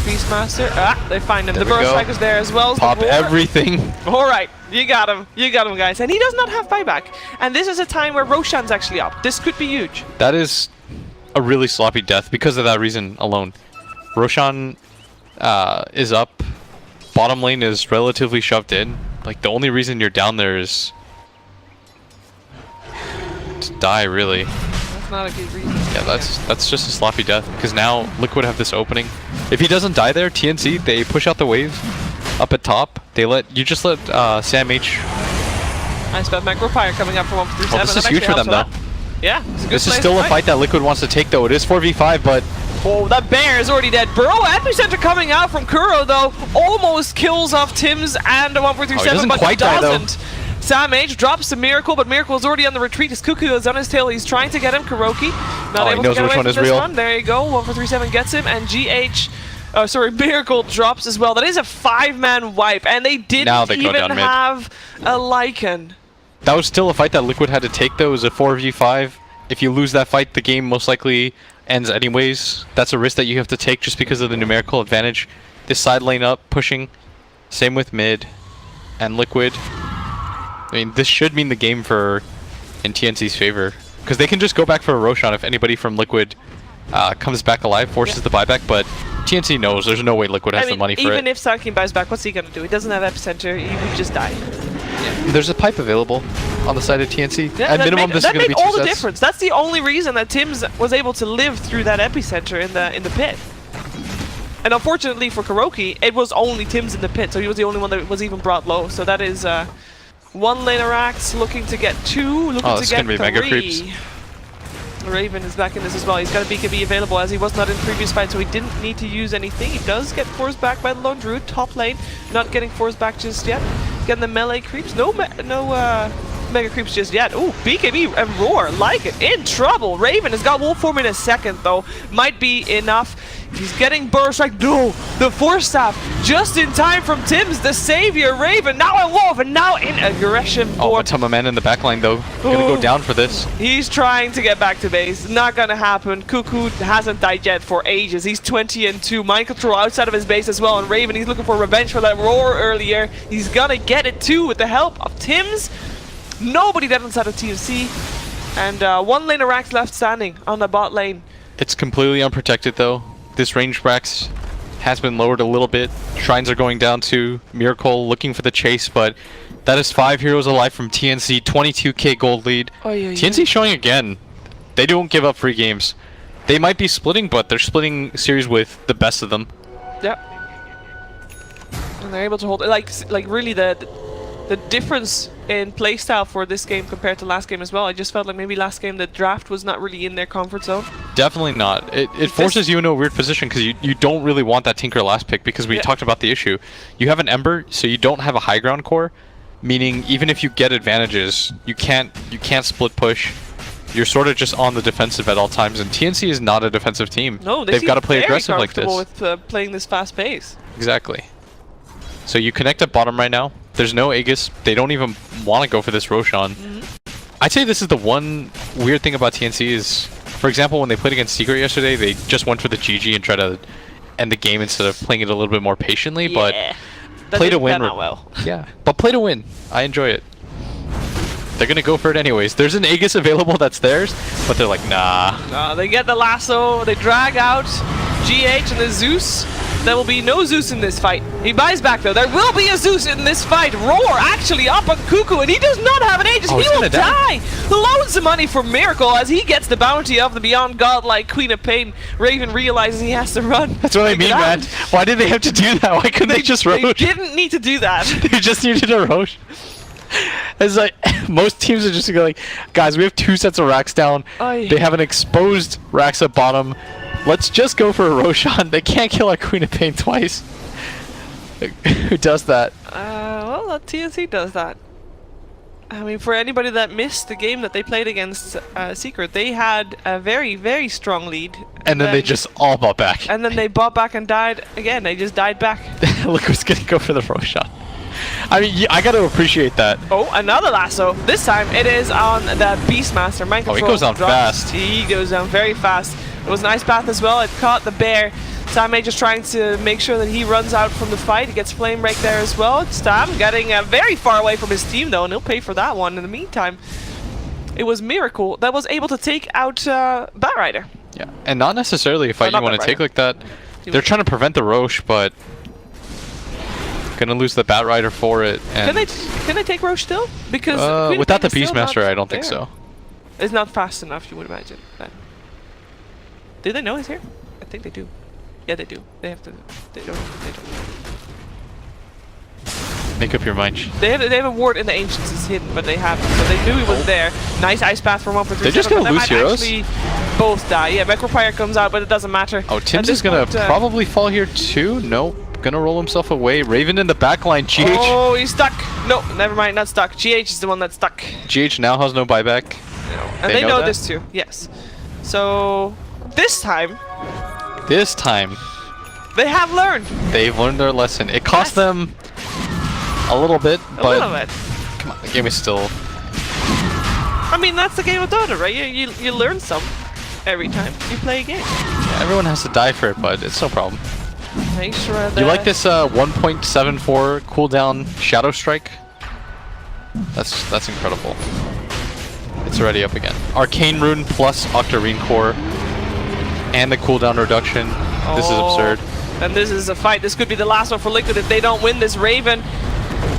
Beastmaster. Ah, they find him. There The Burst Strike is there as well. Pop everything. Alright, you got him. You got him, guys. And he does not have buyback. And this is a time where Roshan's actually up. This could be huge. That is a really sloppy death because of that reason alone. Roshan is up. Bottom lane is relatively shoved in. Like, the only reason you're down there is just die, really. That's not a good reason. Yeah, that's just a sloppy death, because now Liquid have this opening. If he doesn't die there, TNC, they push out the wave up at top. You just let Sam H. Nice bet macro fire coming up for 1-3-7. Oh, this is huge for them, though. Yeah, this is still a fight that Liquid wants to take, though. It is 4v5, but... Oh, that bear is already dead. Burrow epicenter coming out from Kuro, though. Almost kills off Tim's and a 1-4-3-7, but quite doesn't. Sam H drops the Miracle, but Miracle is already on the retreat. His Cuckoo is on his tail. He's trying to get him. Kuroki not able to get away from this one. There you go. 1-4-3-7 gets him, and Miracle drops as well. That is a 5-man wipe, and they didn't even have a Lycan. That was still a fight that Liquid had to take, though. It was a 4v5. If you lose that fight, the game most likely ends anyways. That's a risk that you have to take just because of the numerical advantage. This side lane up, pushing. Same with mid and Liquid. I mean, this should mean the game in TNC's favor, because they can just go back for a Roshan if anybody from Liquid comes back alive, forces the buyback, but TNC knows there's no way Liquid has the money for it. Even if Sarkin buys back, what's he going to do? He doesn't have epicenter, he would just die. Yeah. There's a pipe available on the side of TNC. Yeah, At minimum, this is going to be 2 sets. That made all the difference. That's the only reason that Tim's was able to live through that epicenter in the pit. And unfortunately for Kuroki, it was only Tim's in the pit, so he was the only one that was even brought low. So that is 1 lane of Rax looking to get 2, looking to get 3. Mega creeps. Raven is back in this as well. He's got a BKB available as he was not in previous fight, so he didn't need to use anything. He does get forced back by the Lone Druid, top lane. Not getting forced back just yet. Getting the melee creeps. No mega creeps just yet. Ooh, BKB and Roar, like it. In trouble. Raven has got wolf form in a second, though. Might be enough. He's getting burst strike. No, the Force Staff just in time from Tim's, the savior. Raven now in wolf and now in aggression. Oh, Matama Man in the backline, though. Gonna go down for this. He's trying to get back to base. Not gonna happen. Cuckoo hasn't died yet for ages. He's 20-2. Mind control outside of his base as well. And Raven, he's looking for revenge for that Roar earlier. He's gonna get it too with the help of Tim's. Nobody dead inside of TNC. And 1 lane of Rax left standing on the bot lane. It's completely unprotected, though. This range Rax has been lowered a little bit. Shrines are going down to Miracle looking for the chase, but that is 5 heroes alive from TNC. 22k gold lead. TNC showing again. They don't give up free games. They might be splitting, but they're splitting series with the best of them. Yep. And they're able to hold like really the difference in playstyle for this game compared to last game as well. I just felt like maybe last game the draft was not really in their comfort zone. Definitely not. It forces you into a weird position because you don't really want that Tinker last pick, because we talked about the issue. You have an Ember, so you don't have a high ground core, meaning even if you get advantages, you can't split push. You're sort of just on the defensive at all times, and TNC is not a defensive team. No, they've got to play aggressive like this. With playing this fast pace. Exactly. So you connect at bottom right now. There's no Aegis. They don't even want to go for this Roshan. I'd say this is the one weird thing about TNC is, for example, when they played against Secret yesterday, they just went for the GG and tried to end the game instead of playing it a little bit more patiently. But play to win. Yeah, but play to win. I enjoy it. They're gonna go for it anyways. There's an Aegis available that's theirs, but they're like, nah. They get the lasso. They drag out GH and the Zeus. There will be no Zeus in this fight. He buys back though. There will be a Zeus in this fight. Roar actually up on Cuckoo, and he does not have an Aegis. He will die. Loads of money for Miracle as he gets the bounty of the Beyond Godlike Queen of Pain. Raven realizes he has to run. That's what I mean, man. Why did they have to do that? Why couldn't they just Rosh? They didn't need to do that. They just needed a Rosh. It's like most teams are just gonna go like, guys, we have 2 sets of racks down. They have an exposed racks at bottom. Let's just go for a Roshan. They can't kill our Queen of Pain twice. Who does that? Well, TNC does that. I mean, for anybody that missed the game that they played against Secret, they had a very, very strong lead. And then they just all bought back. And then they bought back and died again. They just died back. Look who's gonna go for the Roshan. I mean, I got to appreciate that. Oh, another lasso. This time it is on the Beastmaster. Mind control. Oh, he goes down fast. He goes down very fast. It was an ice path as well. It caught the bear. Stam just trying to make sure that he runs out from the fight. He gets flame break there as well. Stam getting very far away from his team though, and he'll pay for that one. In the meantime, it was Miracle that was able to take out Batrider. Yeah, and not necessarily a fight you want to take like that. They're trying to prevent the Roche, but gonna lose the Batrider for it. And can they take Roche still? Because without the Beastmaster, I don't think so. It's not fast enough, you would imagine. But do they know he's here? I think they do. Yeah, they do. They have to. They don't. They don't. Make up your mind. They have a ward in the Ancients is hidden, but they haven't. So they knew he was there. Nice ice path from 1 for 3. They're just gonna lose heroes. Actually both die. Yeah, Necropire comes out, but it doesn't matter. Oh, Tim's is gonna probably fall here too. Nope. Gonna roll himself away. Raven in the backline. GH. Oh, he's stuck. No, never mind. Not stuck. GH is the one that's stuck. GH now has no buyback. And they know this too. Yes. So this time. This time. They have learned. They've learned their lesson. It cost them a little bit, but a little bit. Come on, the game is still. I mean, that's the game of Dota, right? You learn some every time you play a game. Yeah, everyone has to die for it, but it's no problem. Make sure that You like this 1.74 cooldown Shadow Strike? That's incredible. It's already up again. Arcane Rune plus Octarine Core and the cooldown reduction. This is absurd. And this is a fight. This could be the last one for Liquid if they don't win this. Raven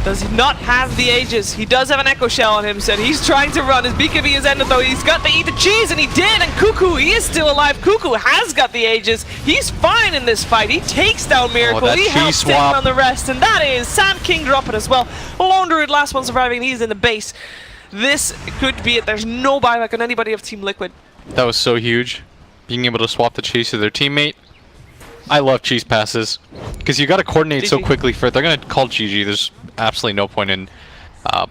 does not have the Aegis. He does have an Echo Shell on him, so he's trying to run. His BKB is ended though. He's got to eat the cheese, and he did. And Cuckoo, he is still alive. Cuckoo has got the Aegis. He's fine in this fight. He takes down Miracle. He helps take on the rest, and that is Sand King dropping as well. Lone Druid, last one surviving. He's in the base. This could be it. There's no buyback on anybody of Team Liquid. That was so huge. Being able to swap the cheese to their teammate. I love cheese passes because you got to coordinate so quickly for it. They're gonna call GG. There's absolutely no point in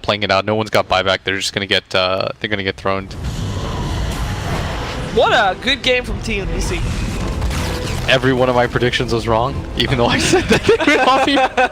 playing it out. No one's got buyback. They're just gonna get thrown. What a good game from TNC. Every one of my predictions was wrong, even though I said that they would off here.